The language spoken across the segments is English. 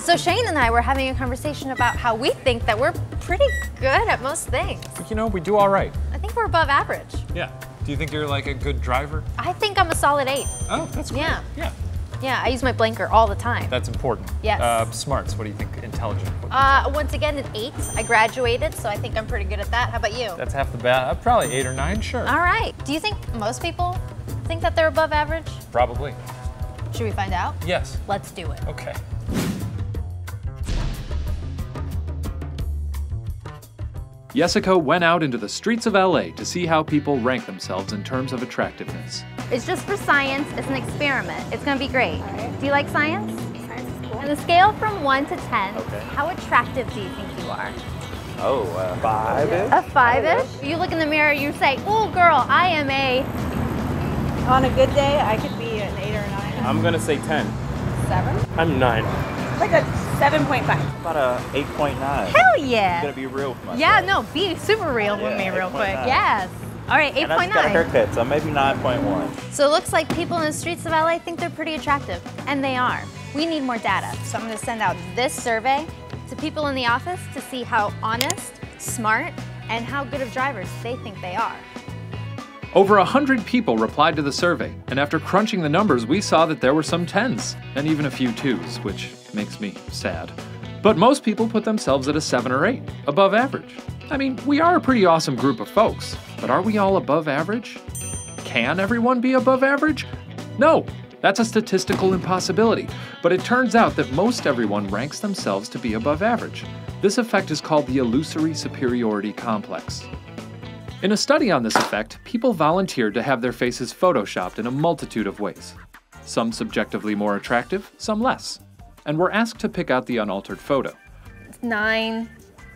So Shane and I were having a conversation about how we think that we're pretty good at most things. You know, we do all right. I think we're above average. Yeah. Do you think you're like a good driver? I think I'm a solid 8. Oh, that's great. Yeah. Yeah. Yeah, I use my blinker all the time. That's important. Yes. Smarts, what do you think? Intelligent? Once again, an 8. I graduated, so I think I'm pretty good at that. How about you? That's half the battle. Probably 8 or 9, sure. All right. Do you think most people think that they're above average? Probably. Should we find out? Yes. Let's do it. Okay. Jessica went out into the streets of LA to see how people rank themselves in terms of attractiveness. It's just for science. It's an experiment. It's going to be great. Right. Do you like science? Science is cool. On the scale from 1 to 10, Okay. how attractive do you think you are? Oh, 5-ish? A 5-ish? You look in the mirror, you say, "Ooh, girl, I am a..." On a good day, I could be an 8 or a 9. I'm gonna say 10. 7? I'm 9. Like a 7.5. About a 8.9. Hell yeah! I'm gonna be real with myself. Yeah, no, be super real with me real quick. 8.9. Yes. All right, And I just got a 8.9. haircut, so maybe 9.1. So it looks like people in the streets of LA think they're pretty attractive, and they are. We need more data, so I'm gonna send out this survey to people in the office to see how honest, smart, and how good of drivers they think they are. Over 100 people replied to the survey, and after crunching the numbers, we saw that there were some 10s, and even a few 2s, which makes me sad. But most people put themselves at a 7 or 8, above average. I mean, we are a pretty awesome group of folks, but are we all above average? Can everyone be above average? No, that's a statistical impossibility, but it turns out that most everyone ranks themselves to be above average. This effect is called the illusory superiority complex. In a study on this effect, people volunteered to have their faces photoshopped in a multitude of ways. Some subjectively more attractive, some less, and were asked to pick out the unaltered photo. 9.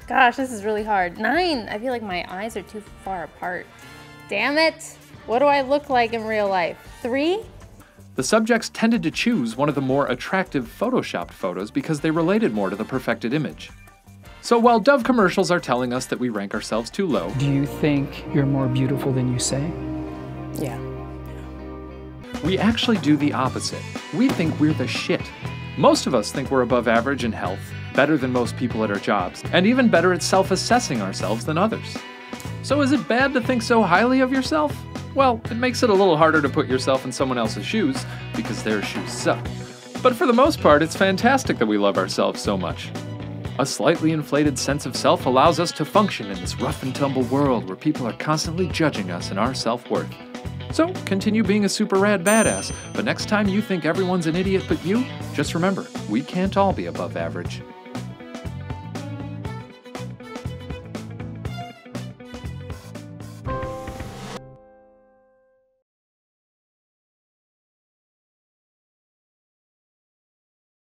Gosh, this is really hard. 9. I feel like my eyes are too far apart. Damn it. What do I look like in real life? 3? The subjects tended to choose one of the more attractive photoshopped photos because they related more to the perfected image. So while Dove commercials are telling us that we rank ourselves too low, Do you think you're more beautiful than you say? Yeah. we actually do the opposite. We think we're the shit. Most of us think we're above average in health, better than most people at our jobs, and even better at self-assessing ourselves than others. So is it bad to think so highly of yourself? Well, it makes it a little harder to put yourself in someone else's shoes, because their shoes suck. But for the most part, it's fantastic that we love ourselves so much. A slightly inflated sense of self allows us to function in this rough and tumble world where people are constantly judging us and our self-worth. So continue being a super rad badass, but next time you think everyone's an idiot but you, just remember, we can't all be above average.